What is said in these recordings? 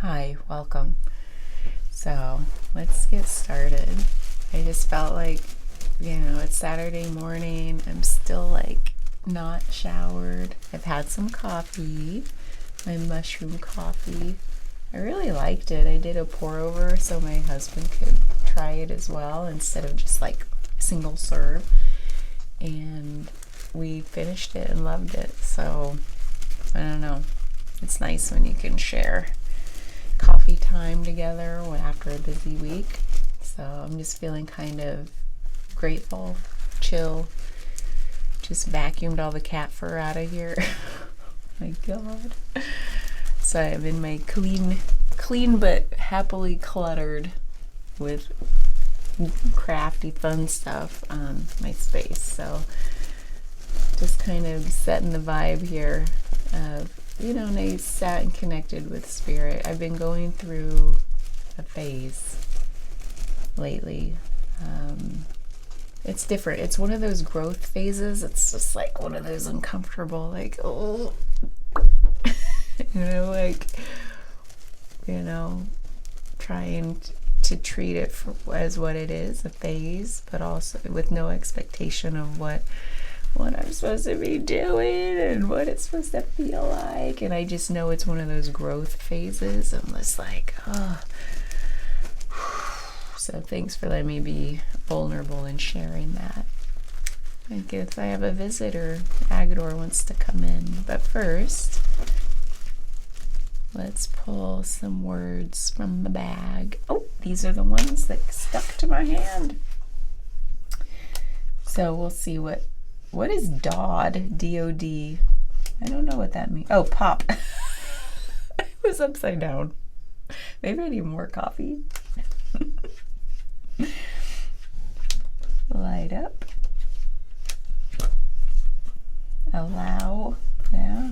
Hi, welcome. So let's get started. I just felt like, it's Saturday morning. I'm still like not showered. I've had some coffee, my mushroom coffee. I really liked it. I did a pour over so my husband could try it as well instead of just like single serve. And we finished it and loved it. So I don't know. It's nice when you can share coffee time together after a busy week. So I'm just feeling kind of grateful, chill. Just vacuumed all the cat fur out of here. My God. So I'm in my clean but happily cluttered with crafty fun stuff my space. So just kind of setting the vibe here of, and I sat and connected with spirit. I've been going through a phase lately. It's different. It's one of those growth phases. It's just like one of those uncomfortable, like, oh, trying to treat it as what it is, a phase, but also with no expectation of what I'm supposed to be doing and what it's supposed to feel like. And I just know it's one of those growth phases. I'm just like, oh. So thanks for letting me be vulnerable and sharing that. I guess I have a visitor. Agador wants to come in. But first, let's pull some words from the bag. Oh, these are the ones that stuck to my hand. So we'll see what is DOD? D-O-D. I don't know what that means. Oh, pop. It was upside down. Maybe I need more coffee. Light up. Allow. Yeah.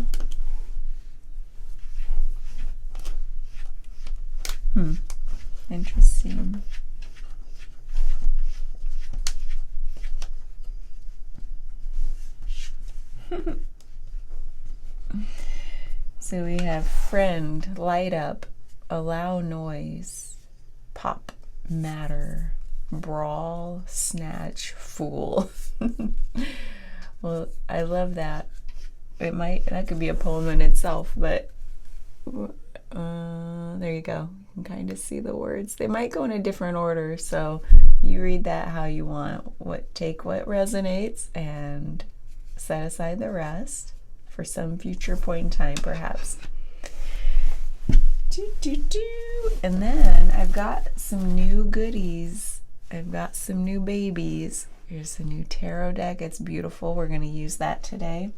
Interesting. So we have friend, light up, allow noise, pop, matter, brawl, snatch, fool. Well, I love that. That could be a poem in itself, but there you go. You can kind of see the words. They might go in a different order, so you read that how you want. Take what resonates and set aside the rest for some future point in time, perhaps. And then I've got some new goodies. I've got some new babies. Here's a new tarot deck. It's beautiful. We're going to use that today.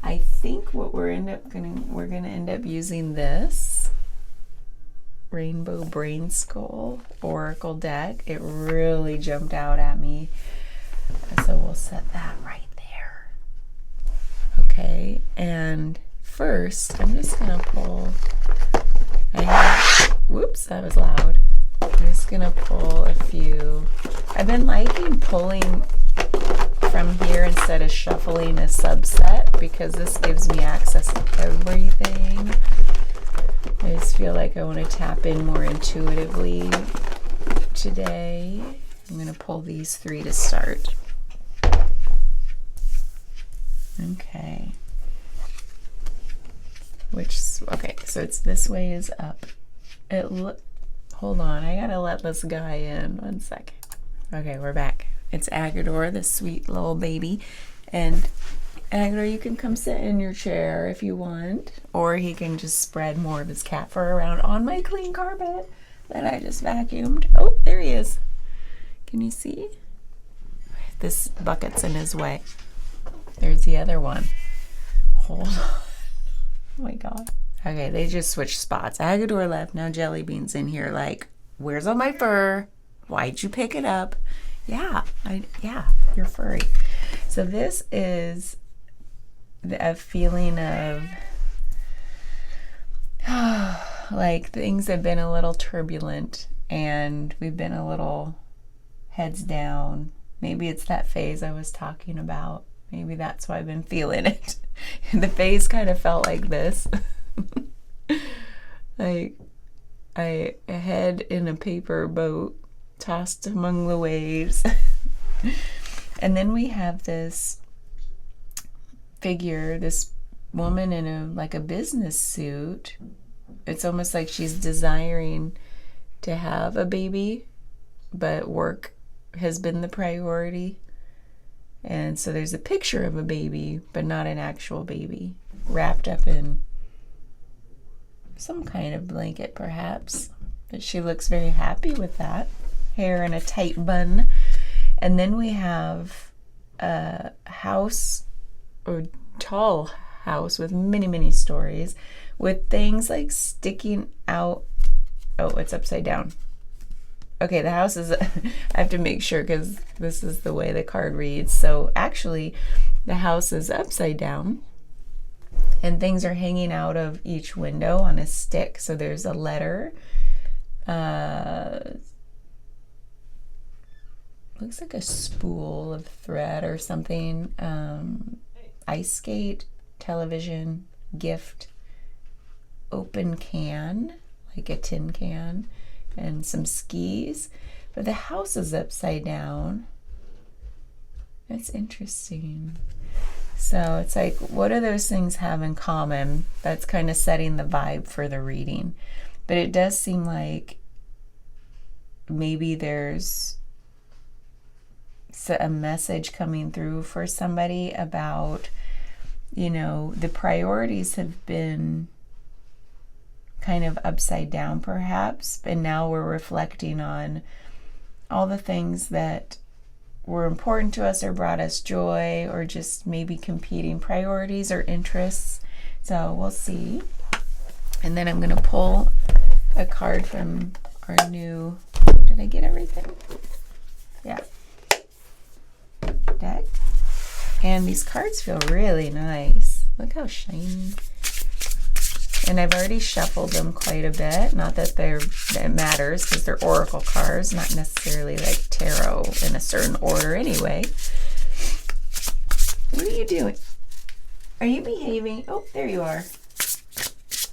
I think what we're going to end up using this Rainbow Brain Skull Oracle deck. It really jumped out at me. So we'll set that right there. Okay, and first I'm just gonna pull. Whoops, that was loud. I'm just gonna pull a few. I've been liking pulling from here instead of shuffling a subset because this gives me access to everything. I just feel like I want to tap in more intuitively today. I'm gonna pull these three to start. Okay. Okay, so it's this way is up. Hold on, I gotta let this guy in 1 second. Okay, we're back. It's Agador, the sweet little baby. And Agador, you can come sit in your chair if you want, or he can just spread more of his cat fur around on my clean carpet that I just vacuumed. Oh, there he is. Can you see? This bucket's in his way. There's the other one. Hold on. Oh my God. Okay, they just switched spots. Agador left, now Jelly Bean's in here like, where's all my fur? Why'd you pick it up? Yeah, you're furry. So this is a feeling of like things have been a little turbulent and we've been a little heads down. Maybe it's that phase I was talking about. Maybe that's why I've been feeling it. The phase kind of felt like this. Like a head in a paper boat tossed among the waves. And then we have this figure, this woman in a business suit. It's almost like she's desiring to have a baby, but work has been the priority. And so there's a picture of a baby, but not an actual baby, wrapped up in some kind of blanket perhaps. But she looks very happy with that. Hair in a tight bun. And then we have a house, or tall house with many, many stories, with things like sticking out. Oh, it's upside down. Okay, the house is, I have to make sure because this is the way the card reads. So actually, the house is upside down and things are hanging out of each window on a stick. So there's a letter. Looks like a spool of thread or something. Ice skate, television, gift, open can, like a tin can, and some skis. But the house is upside down. That's interesting. So it's like, what do those things have in common? That's kind of setting the vibe for the reading. But it does seem like maybe there's a message coming through for somebody about, the priorities have been kind of upside down perhaps, and now we're reflecting on all the things that were important to us or brought us joy, or just maybe competing priorities or interests. So we'll see. And then I'm going to pull a card from our new, did I get everything? Yeah. Deck. And these cards feel really nice. Look how shiny. And I've already shuffled them quite a bit. Not that it matters, because they're oracle cards, not necessarily like tarot in a certain order anyway. What are you doing? Are you behaving? Oh, there you are.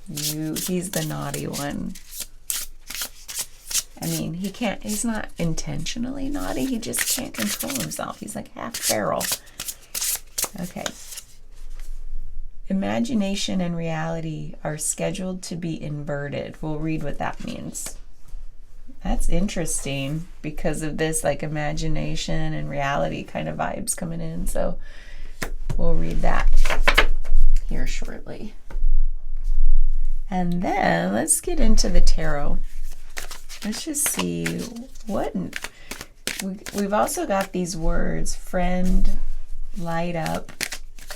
He's the naughty one. I mean, he's not intentionally naughty, he just can't control himself. He's like half feral. Okay. Imagination and reality are scheduled to be inverted. We'll read what that means. That's interesting because of this like imagination and reality kind of vibes coming in. So we'll read that here shortly. And then let's get into the tarot. Let's just see what we've also got these words: friend, light up,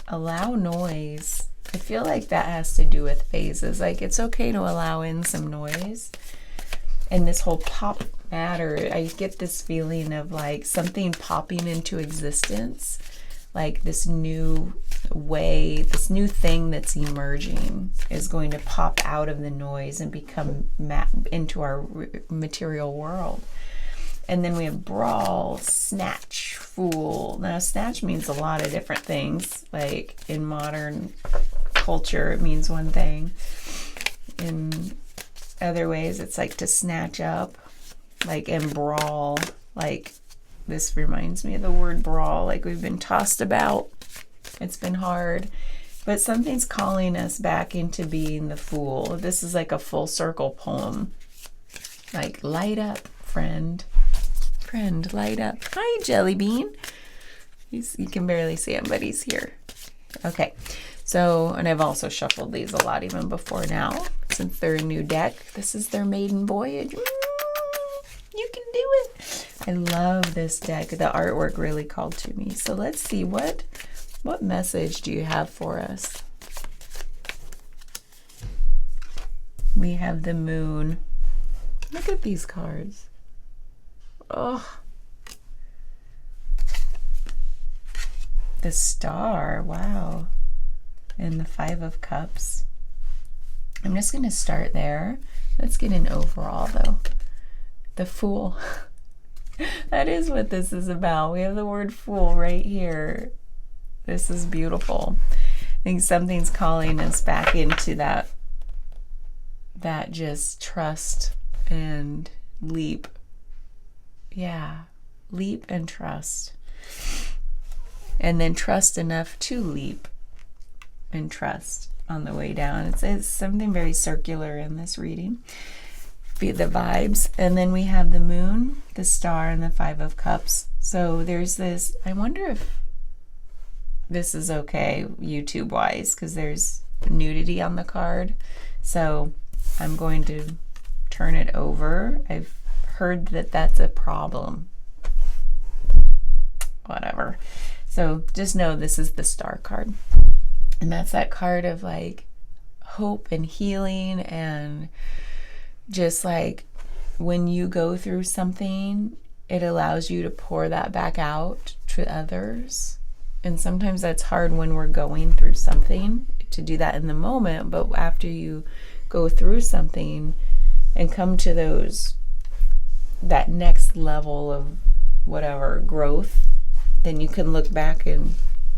allow noise. I feel like that has to do with phases. Like it's okay to allow in some noise. And this whole pop matter, I get this feeling of like something popping into existence, like this new way, this new thing that's emerging is going to pop out of the noise and become into our material world. And then we have brawl, snatch, fool. Now snatch means a lot of different things. Like in modern culture it means one thing. In other ways it's like to snatch up, like, and brawl. Like this reminds me of the word brawl, like we've been tossed about. It's been hard, but something's calling us back into being the fool. This is like a full circle poem. Like, light up, friend. Friend, light up. Hi, Jelly Bean. You can barely see him, but he's here. Okay, so, and I've also shuffled these a lot even before now, since they're a new deck. This is their maiden voyage. You can do it. I love this deck. The artwork really called to me. So let's see, what message do you have for us? We have the moon. Look at these cards. Oh. The star, wow. And the 5 of Cups. I'm just going to start there. Let's get an overall though. The Fool. That is what this is about. We have the word fool right here. This is beautiful. I think something's calling us back into that that just trust and leap. Yeah, leap and trust. And then trust enough to leap and trust on the way down. It's something very circular in this reading. The vibes. And then we have the moon, the star, and the 5 of cups. So there's this, I wonder if this is okay YouTube wise, because there's nudity on the card. So I'm going to turn it over. I've heard that that's a problem. Whatever. So just know this is the star card. And that's that card of like hope and healing, and just like when you go through something, it allows you to pour that back out to others. And sometimes that's hard when we're going through something to do that in the moment, but after you go through something and come to that next level of whatever growth, then you can look back and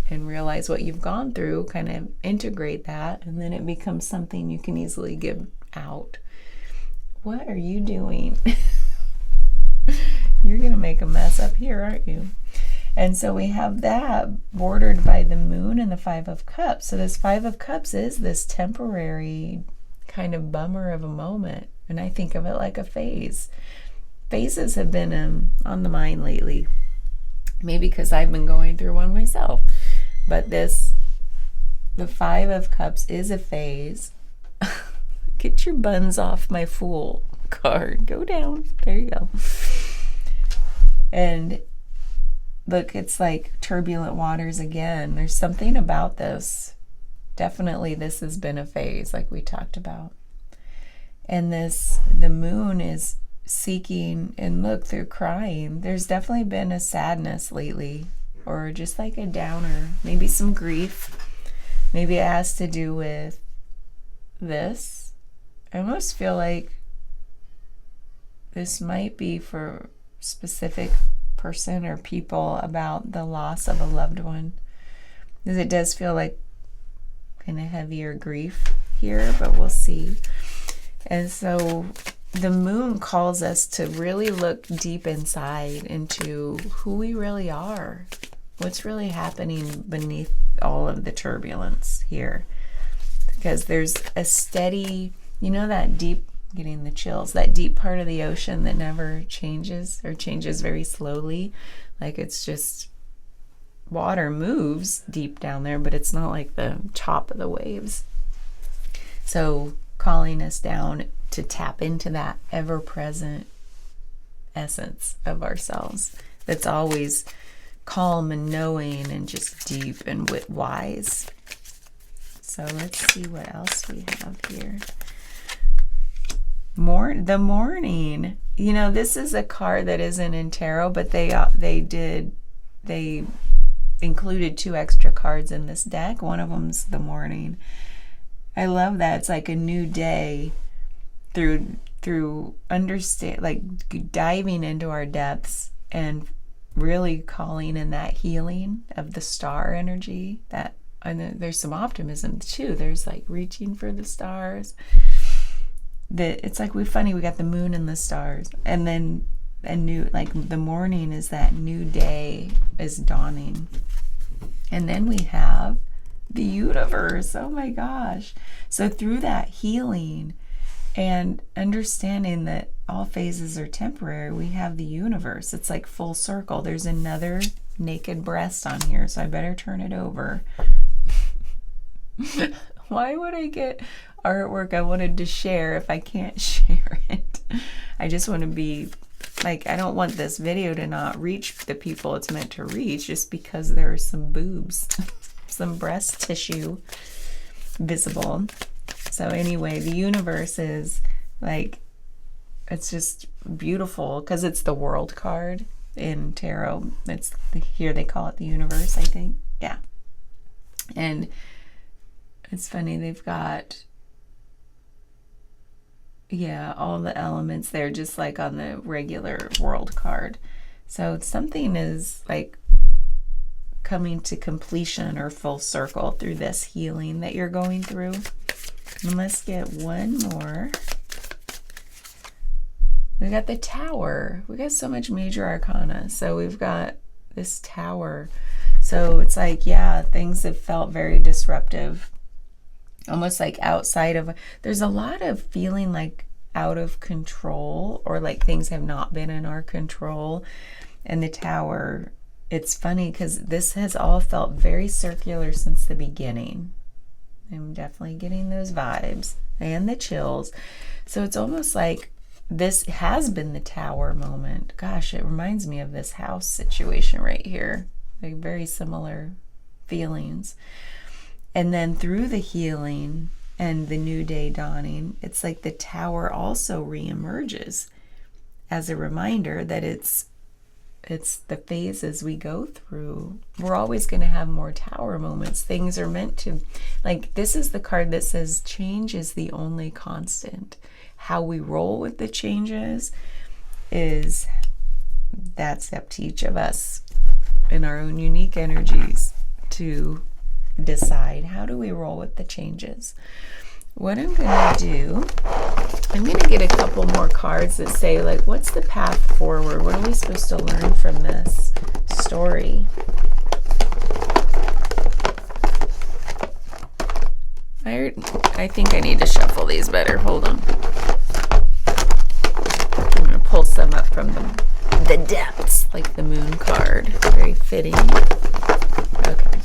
realize what you've gone through, kind of integrate that, and then it becomes something you can easily give out. What are you doing? You're going to make a mess up here, aren't you? And so we have that bordered by the moon and the 5 of cups. So this 5 of cups is this temporary kind of bummer of a moment. And I think of it like a phase. Phases have been on the mind lately. Maybe because I've been going through one myself. But the 5 of cups is a phase. Get your buns off my fool card. Go down. There you go. And look, it's like turbulent waters again. There's something about this. Definitely this has been a phase like we talked about. And the moon is seeking, and look, they're crying. There's definitely been a sadness lately, or just like a downer. Maybe some grief. Maybe it has to do with this. I almost feel like this might be for a specific person or people about the loss of a loved one, because it does feel like kind of heavier grief here, but we'll see. And so the moon calls us to really look deep inside into who we really are, what's really happening beneath all of the turbulence here, because there's a steady, that deep, getting the chills, that deep part of the ocean that never changes, or changes very slowly. Like it's just water moves deep down there, but it's not like the top of the waves. So calling us down to tap into that ever-present essence of ourselves that's always calm and knowing and just deep and wise. So let's see what else we have here. The morning. This is a card that isn't in tarot, but they included 2 extra cards in this deck. One of them's the morning. I love that. It's like a new day through understand, like diving into our depths and really calling in that healing of the star energy. And there's some optimism too. There's like reaching for the stars. It's like we got the moon and the stars, and then the morning is that new day is dawning. And then we have the universe. Oh my gosh. So through that healing and understanding that all phases are temporary, we have the universe. It's like full circle. There's another naked breast on here, so I better turn it over. Why would I get artwork I wanted to share if I can't share it? I just want to be like, I don't want this video to not reach the people it's meant to reach just because there are some boobs, some breast tissue visible. So anyway, the universe is like, it's just beautiful because it's the world card in tarot. Here they call it the universe, I think. Yeah. And it's funny, they've got, all the elements there, just like on the regular world card. So something is like coming to completion or full circle through this healing that you're going through. And let's get one more. We got the Tower. We got so much major arcana. So we've got this Tower. So it's like, yeah, things have felt very disruptive. Almost like outside of, there's a lot of feeling like out of control, or like things have not been in our control. And the Tower, it's funny because this has all felt very circular since the beginning. I'm definitely getting those vibes and the chills. So it's almost like this has been the Tower moment. Gosh, it reminds me of this house situation right here. Like very similar feelings. And then through the healing and the new day dawning, it's like the Tower also reemerges as a reminder that it's the phases we go through. We're always going to have more Tower moments. Things are meant to, like, this is the card that says change is the only constant. How we roll with the changes that's up to each of us in our own unique energies to decide, how do we roll with the changes. What I'm going to do, I'm going to get a couple more cards that say, like, what's the path forward? What are we supposed to learn from this story? I think I need to shuffle these better. Hold on. I'm going to pull some up from the depths, like the Moon card. Very fitting. Okay.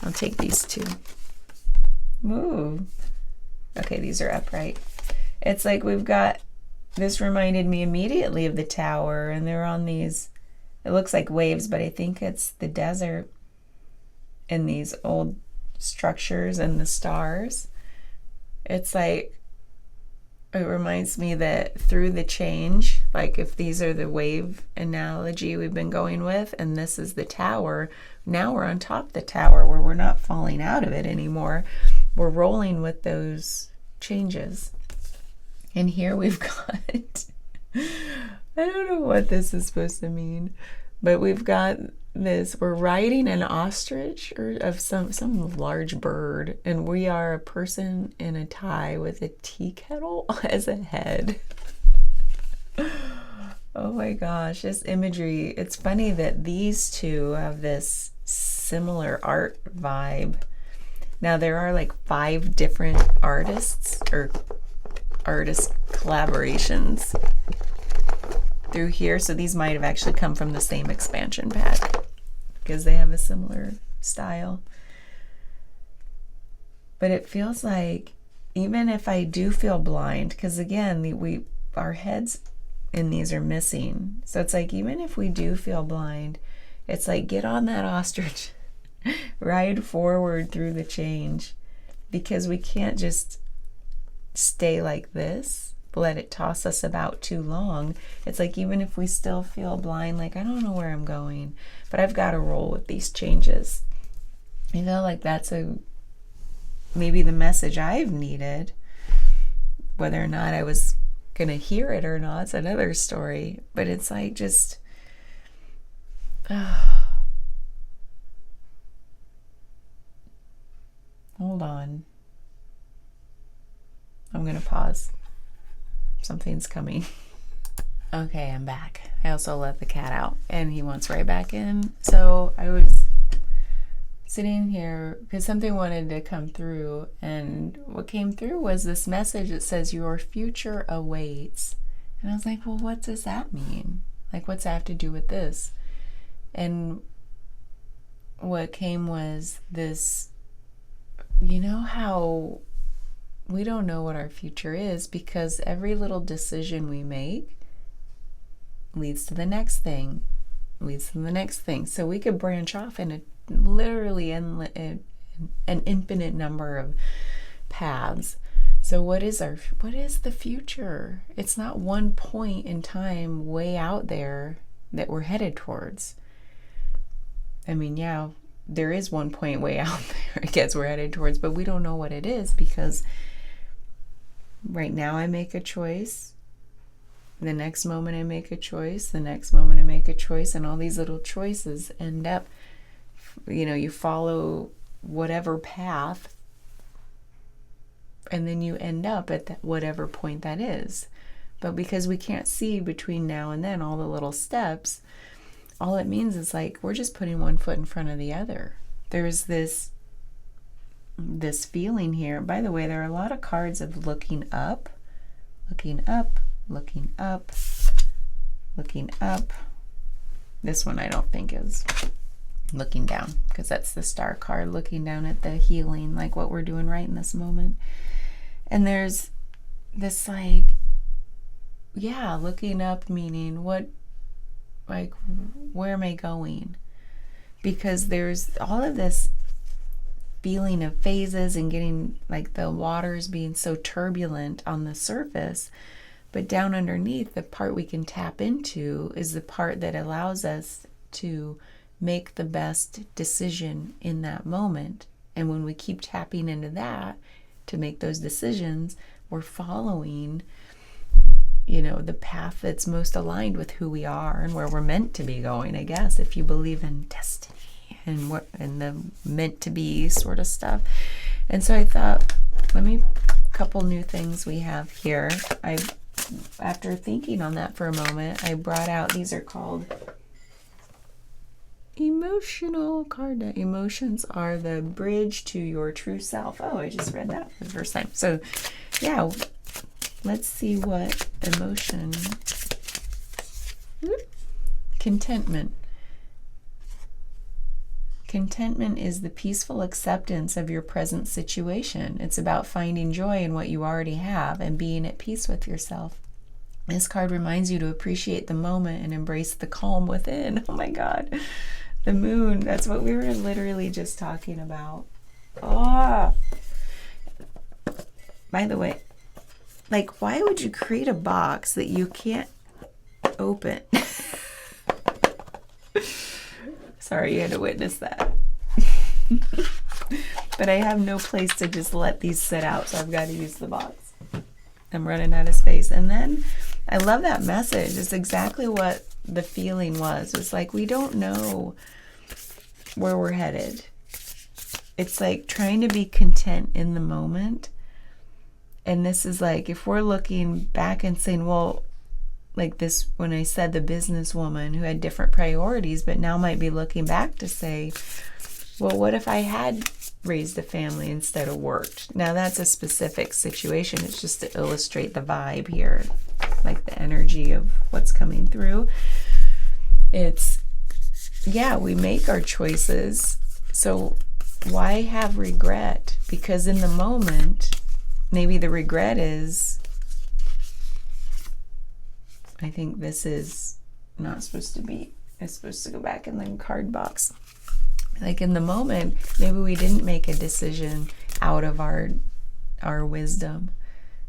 I'll take these two. Ooh. Okay, these are upright. It's like we've got, this reminded me immediately of the Tower, and they're on these, it looks like waves, but I think it's the desert and these old structures and the stars. It's like, it reminds me that through the change, like if these are the wave analogy we've been going with, and this is the Tower, now we're on top of the Tower where we're not falling out of it anymore. We're rolling with those changes. And here we've got, I don't know what this is supposed to mean, but we've got this, we're riding an ostrich or of some large bird, and we are a person in a tie with a tea kettle as a head. Oh my gosh, this imagery. It's funny that these two have this similar art vibe. Now there are like 5 different artists or artist collaborations through here, so these might have actually come from the same expansion pack because they have a similar style. But it feels like, even if I do feel blind, because again, our heads in these are missing, so it's like even if we do feel blind, it's like get on that ostrich, ride forward through the change, because we can't just stay like this, let it toss us about too long. It's like even if we still feel blind, like I don't know where I'm going, but I've got to roll with these changes. You know, like that's maybe the message I've needed. Whether or not I was gonna hear it or not, it's another story. But it's like just hold on. I'm gonna pause. Something's coming. Okay, I'm back. I also let the cat out and he wants right back in. So I was sitting here because something wanted to come through, and what came through was this message that says your future awaits. And I was like, well, what does that mean? Like, what's that have to do with this? And what came was this, you know how we don't know what our future is because every little decision we make leads to the next thing, leads to the next thing. So we could branch off in a literally an infinite number of paths. So what is the future? It's not one point in time way out there that we're headed towards. I mean, yeah, there is one point way out there I guess we're headed towards, but we don't know what it is because right now I make a choice, the next moment I make a choice, the next moment I make a choice, and all these little choices end up, you know, you follow whatever path and then you end up at whatever point that is. But because we can't see between now and then all the little steps, all it means is like we're just putting one foot in front of the other. There's this feeling here. By the way, there are a lot of cards of looking up, looking up, looking up, looking up. This one I don't think is looking down, because that's the Star card, looking down at the healing, like what we're doing right in this moment. And there's this like, yeah, looking up, meaning what, like, where am I going? Because there's all of this feeling of phases and getting like the waters being so turbulent on the surface, but down underneath, the part we can tap into is the part that allows us to make the best decision in that moment. And when we keep tapping into that to make those decisions, we're following, the path that's most aligned with who we are and where we're meant to be going, I guess, if you believe in destiny and the meant to be sort of stuff. And so I thought, a couple new things we have here. After thinking on that for a moment, I brought out, these are called emotional card. Emotions are the bridge to your true self. Oh, I just read that for the first time. So yeah, let's see what emotion. Contentment. Contentment is the peaceful acceptance of your present situation. It's about finding joy in what you already have and being at peace with yourself. This card reminds you to appreciate the moment and embrace the calm within. Oh my God. The moon. That's what we were literally just talking about. Oh. By the way, like, why would you create a box that you can't open? Sorry you had to witness that. But I have no place to just let these sit out, so I've got to use the box. I'm running out of space. And then I love that message. It's exactly what the feeling was. It's like we don't know where we're headed. It's like trying to be content in the moment. And this is like, if we're looking back and saying, well, like this, when I said the businesswoman who had different priorities, but now might be looking back to say, well, what if I had raised a family instead of worked? Now that's a specific situation. It's just to illustrate the vibe here, like the energy of what's coming through. It's, yeah, we make our choices. So why have regret? Because in the moment, maybe the regret is, I think this is not supposed to be, it's supposed to go back in the card box. Like in the moment, maybe we didn't make a decision out of our wisdom.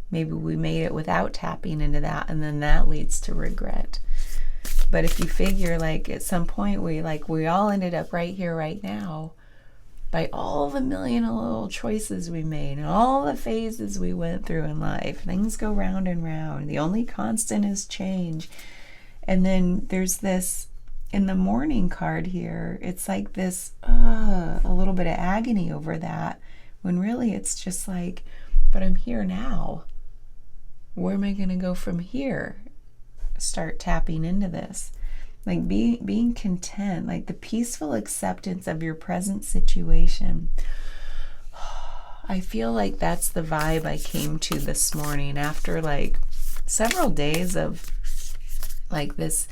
Maybe we made it without tapping into that, and then that leads to regret. But if you figure, like, at some point we all ended up right here, right now, by all the million little choices we made and all the phases we went through in life. Things go round and round. The only constant is change. And then there's this, in the morning card here, it's like this, a little bit of agony over that, when really it's just like, but I'm here now. Where am I going to go from here? Start tapping into this. Like being content, like the peaceful acceptance of your present situation. I feel like that's the vibe I came to this morning after like several days of like this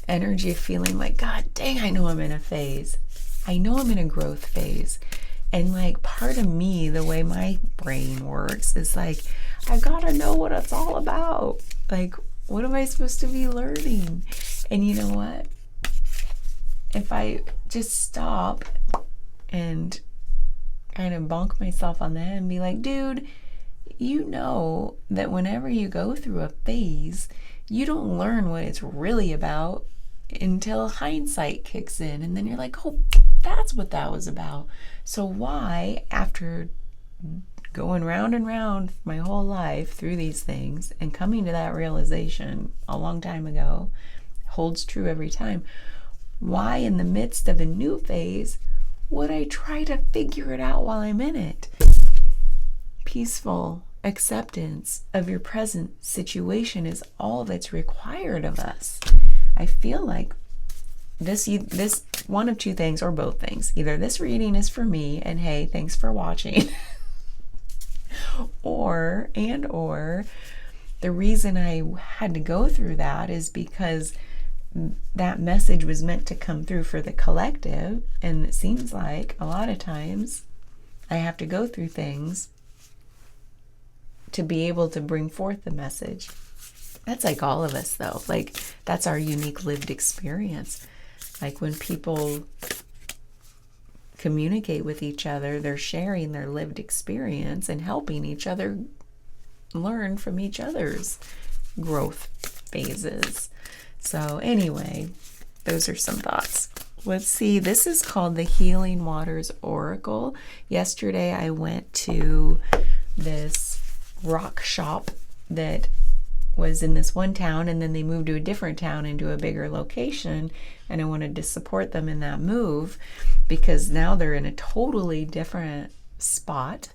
energy of feeling like, God dang, I know I'm in a phase. I know I'm in a growth phase. And like part of me, the way my brain works is like, I gotta know what it's all about. Like, what am I supposed to be learning? And you know what? If I just stop and kind of bonk myself on the head and be like, dude, you know that whenever you go through a phase, you don't learn what it's really about until hindsight kicks in. And then you're like, oh, that's what that was about. So why, after going round and round my whole life through these things and coming to that realization a long time ago, holds true every time, why in the midst of a new phase would I try to figure it out while I'm in it? Peaceful acceptance of your present situation is all that's required of us. I feel like this one of two things, or both things. Either this reading is for me and hey, thanks for watching, or the reason I had to go through that is because that message was meant to come through for the collective, and it seems like a lot of times I have to go through things to be able to bring forth the message. That's like all of us, though. Like, that's our unique lived experience. Like, when people communicate with each other, they're sharing their lived experience and helping each other learn from each other's growth phases. So anyway, those are some thoughts. Let's see. This is called the Healing Waters Oracle. Yesterday I went to this rock shop that was in this one town, and then they moved to a different town into a bigger location, and I wanted to support them in that move because now they're in a totally different spot,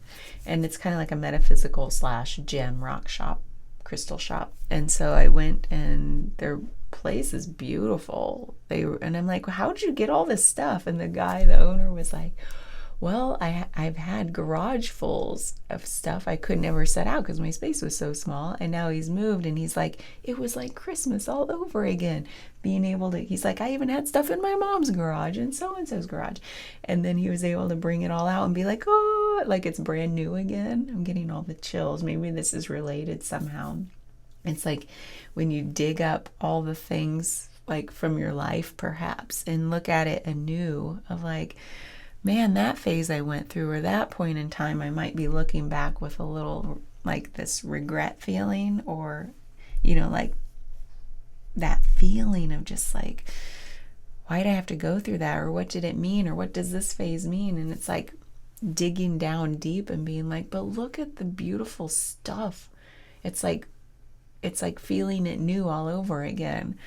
and it's kind of like a metaphysical / gem rock shop, crystal shop. And so I went, and their place is beautiful. And I'm like, how did you get all this stuff? And the owner was like, well, I've had garage fulls of stuff I could never set out because my space was so small. And now he's moved, and he's like, it was like Christmas all over again. Being able to, he's like, I even had stuff in my mom's garage and so-and-so's garage. And then he was able to bring it all out and be like, oh, like it's brand new again. I'm getting all the chills. Maybe this is related somehow. It's like when you dig up all the things like from your life perhaps and look at it anew of like, man, that phase I went through, or that point in time, I might be looking back with a little like this regret feeling, or, you know, like that feeling of just like, why'd I have to go through that? Or what did it mean? Or what does this phase mean? And it's like digging down deep and being like, but look at the beautiful stuff. It's like feeling it new all over again.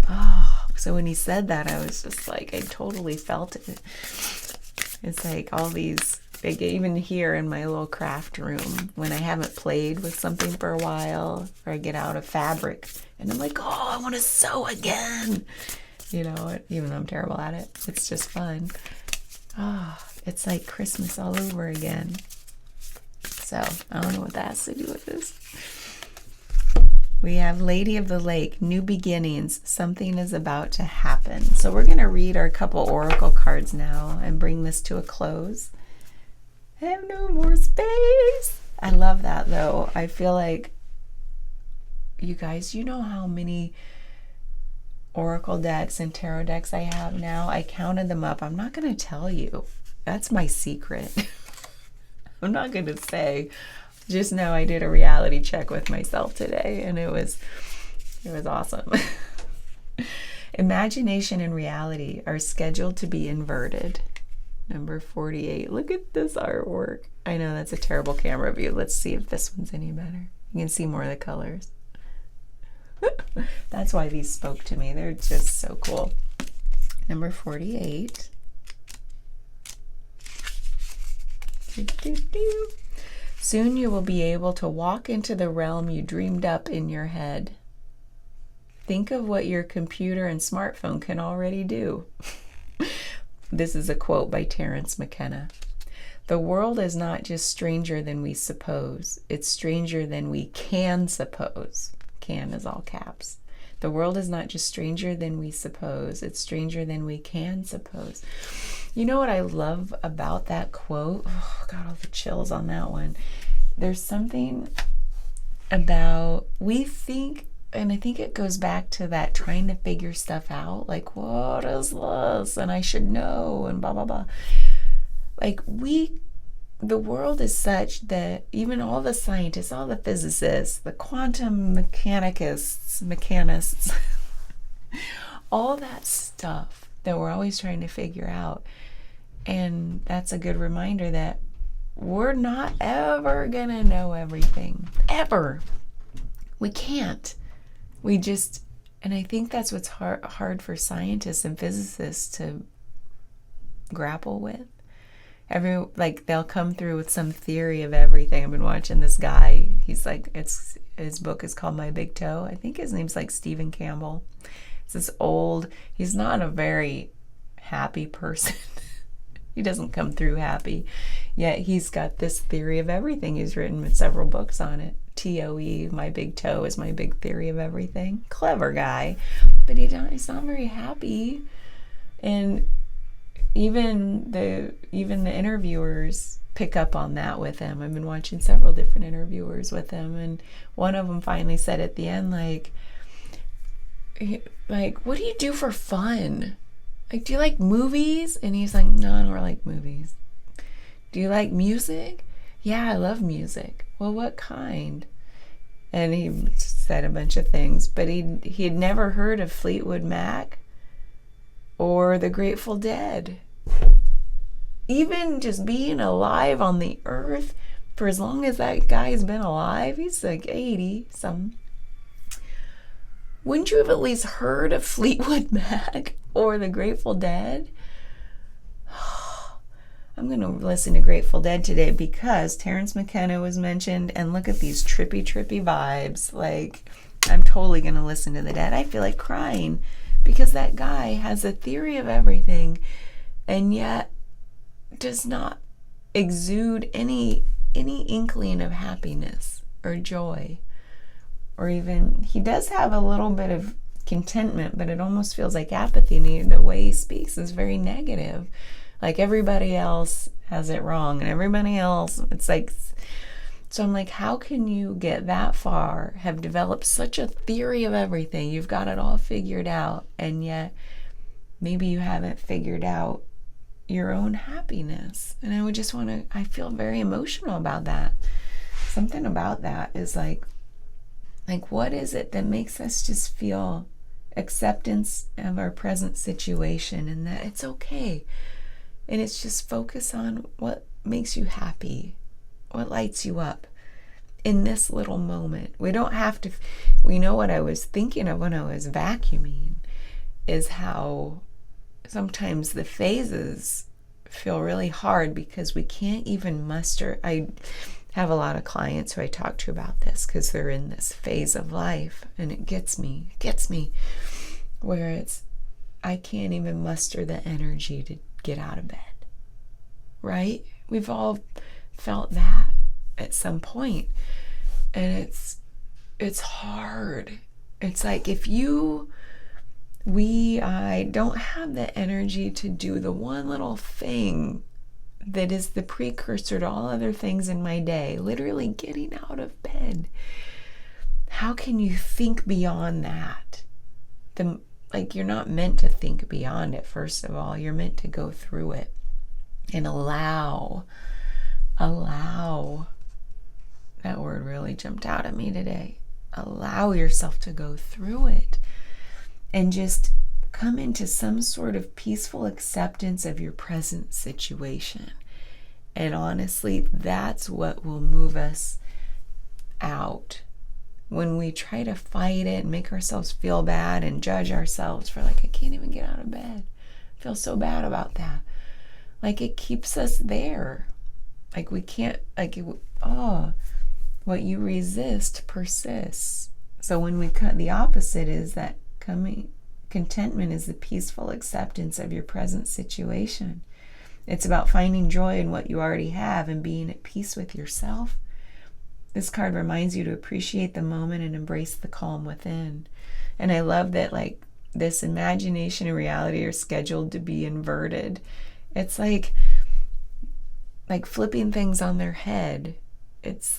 Oh, so when he said that, I was just like, I totally felt it. It's like all these, like even here in my little craft room, when I haven't played with something for a while, or I get out of fabric and I'm like, oh, I want to sew again. You know, even though I'm terrible at it, it's just fun. Oh, it's like Christmas all over again. So I don't know what that has to do with this. We have Lady of the Lake, new beginnings. Something is about to happen. So we're going to read our couple oracle cards now and bring this to a close. I have no more space. I love that, though. I feel like, you guys, you know how many oracle decks and tarot decks I have now? I counted them up. I'm not going to tell you. That's my secret. I'm not going to say. Just know I did a reality check with myself today, and it was awesome. Imagination and reality are scheduled to be inverted. Number 48. Look at this artwork. I know that's a terrible camera view. Let's see if this one's any better. You can see more of the colors. That's why these spoke to me. They're just so cool. Number 48. Soon you will be able to walk into the realm you dreamed up in your head. Think of what your computer and smartphone can already do. This is a quote by Terence McKenna. The world is not just stranger than we suppose. It's stranger than we can suppose. Can is all caps. The world is not just stranger than we suppose. It's stranger than we can suppose. You know what I love about that quote? Oh, got all the chills on that one. There's something about, we think, and I think it goes back to that trying to figure stuff out, like, what is this? And I should know, and blah, blah, blah. Like, the world is such that even all the scientists, all the physicists, the quantum mechanists, all that stuff that we're always trying to figure out. And that's a good reminder that we're not ever gonna know everything. Ever. We can't. We just, and I think that's what's hard for scientists and physicists to grapple with. Like they'll come through with some theory of everything. I've been watching this guy. He's like, his book is called My Big Toe. I think his name's like Stephen Campbell. It's this old, he's not a very happy person. He doesn't come through happy. Yet he's got this theory of everything. He's written several books on it. TOE, My Big Toe is my big theory of everything. Clever guy. But he's not very happy. And even the interviewers pick up on that with him. I've been watching several different interviewers with him, and one of them finally said at the end, like, what do you do for fun? Like, do you like movies? And he's like, no, I don't like movies. Do you like music? Yeah, I love music. Well, what kind? And he said a bunch of things, but he had never heard of Fleetwood Mac or the Grateful Dead. Even just being alive on the earth for as long as that guy's been alive, he's like 80 something. Wouldn't you have at least heard of Fleetwood Mac or the Grateful Dead? I'm going to listen to Grateful Dead today because Terrence McKenna was mentioned, and look at these trippy vibes. Like, I'm totally going to listen to the Dead. I feel like crying because that guy has a theory of everything and yet does not exude any inkling of happiness or joy. Or even, he does have a little bit of contentment, but it almost feels like apathy. And the way he speaks is very negative. Like everybody else has it wrong and everybody else, it's like, so I'm like, how can you get that far, have developed such a theory of everything, you've got it all figured out, and yet maybe you haven't figured out your own happiness? And I feel very emotional about that. Something about that is like what is it that makes us just feel acceptance of our present situation and that it's okay? And it's just focus on what makes you happy, what lights you up in this little moment. We don't have to, what I was thinking of when I was vacuuming is how sometimes the phases feel really hard because we can't even muster. I have a lot of clients who I talk to about this because they're in this phase of life, and it gets me where I can't even muster the energy to get out of bed, right? We've all felt that at some point, and it's hard. It's like I don't have the energy to do the one little thing that is the precursor to all other things in my day, literally getting out of bed. How can you think beyond that? You're not meant to think beyond it, first of all. You're meant to go through it and allow. That word really jumped out at me today. Allow yourself to go through it and just come into some sort of peaceful acceptance of your present situation. And honestly, that's what will move us out. When we try to fight it and make ourselves feel bad and judge ourselves for I can't even get out of bed. I feel so bad about that. It keeps us there. We can't, what you resist persists. So when the opposite is that contentment is the peaceful acceptance of your present situation. It's about finding joy in what you already have and being at peace with yourself. This card reminds you to appreciate the moment and embrace the calm within. And I love that this imagination and reality are scheduled to be inverted. It's like flipping things on their head. It's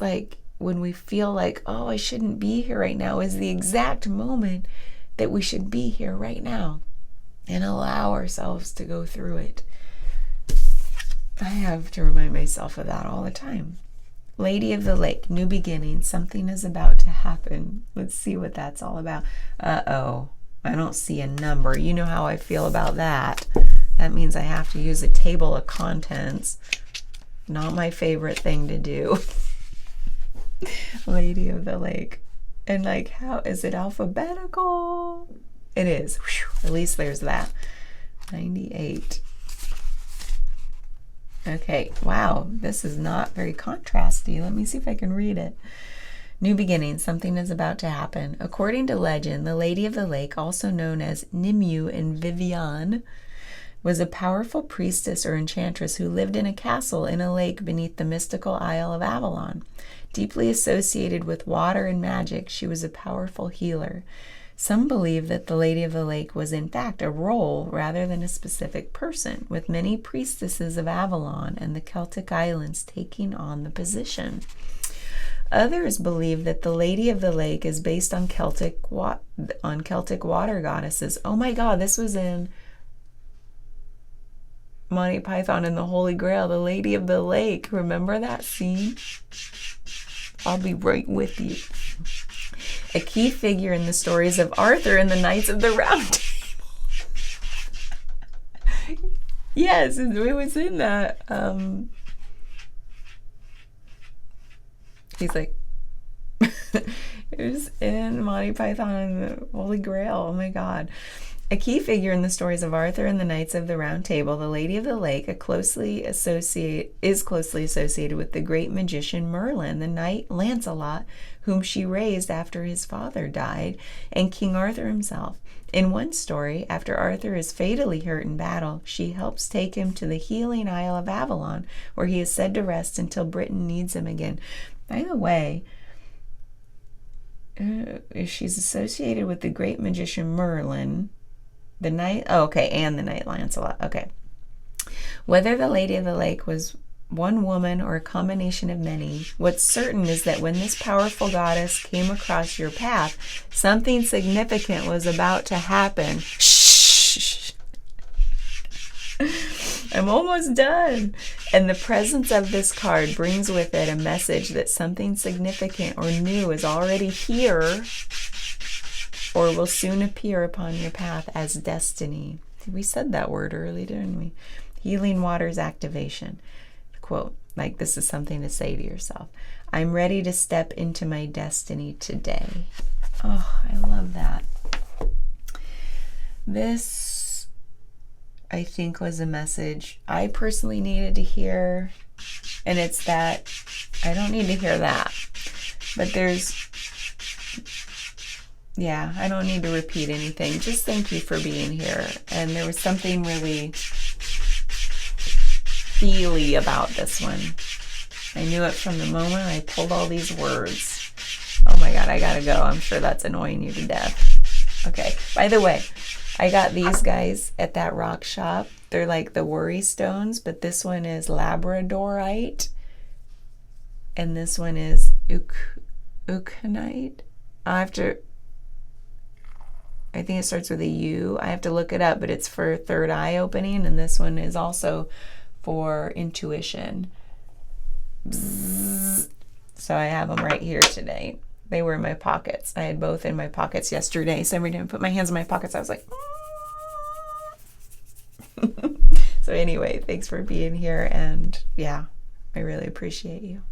when we feel I shouldn't be here right now is the exact moment that we should be here right now and allow ourselves to go through it. I have to remind myself of that all the time. Lady of the Lake, new beginning. Something is about to happen. Let's see what that's all about. Uh-oh. I don't see a number. You know how I feel about that. That means I have to use a table of contents. Not my favorite thing to do. Lady of the Lake. And how is it alphabetical? It is. Whew, at least there's that. 98. Okay, wow, this is not very contrasty. Let me see if I can read it. New beginning, something is about to happen. According to legend, the Lady of the Lake, also known as Nimue and Vivian, was a powerful priestess or enchantress who lived in a castle in a lake beneath the mystical Isle of Avalon. Deeply associated with water and magic, she was a powerful healer. Some believe that the Lady of the Lake was in fact a role rather than a specific person, with many priestesses of Avalon and the Celtic Islands taking on the position. Others believe that the Lady of the Lake is based on Celtic water goddesses. Oh my God, this was in Monty Python and the Holy Grail, the Lady of the Lake. Remember that scene? I'll be right with you. A key figure in the stories of Arthur and the Knights of the Round Table. Yes, it was in that. He's like, it was in Monty Python and the Holy Grail. Oh my God. A key figure in the stories of Arthur and the Knights of the Round Table, the Lady of the Lake, is closely associated with the great magician Merlin, the knight Lancelot, whom she raised after his father died, and King Arthur himself. In one story, after Arthur is fatally hurt in battle, she helps take him to the healing Isle of Avalon, where he is said to rest until Britain needs him again. By the way, she's associated with the great magician Merlin, the knight, and the knight Lancelot. Okay. Whether the Lady of the Lake was one woman or a combination of many, what's certain is that when this powerful goddess came across your path, something significant was about to happen. Shh. I'm almost done. And the presence of this card brings with it a message that something significant or new is already here or will soon appear upon your path as destiny. We said that word earlier, didn't we? Healing Waters activation. Quote, like this is something to say to yourself. I'm ready to step into my destiny today. Oh, I love that. This, I think, was a message I personally needed to hear. And it's that I don't need to hear that. But I don't need to repeat anything. Just thank you for being here. And there was something really feely about this one. I knew it from the moment I pulled all these words. Oh my God, I gotta go. I'm sure that's annoying you to death. Okay, by the way, I got these guys at that rock shop. They're like the worry stones, but this one is labradorite. And this one is euconite. I think it starts with a U. I have to look it up, but it's for third eye opening. And this one is also for intuition. Bzzz. So I have them right here today. They were in my pockets. I had both in my pockets yesterday. So every time I put my hands in my pockets, I was like, So anyway, thanks for being here. And yeah, I really appreciate you.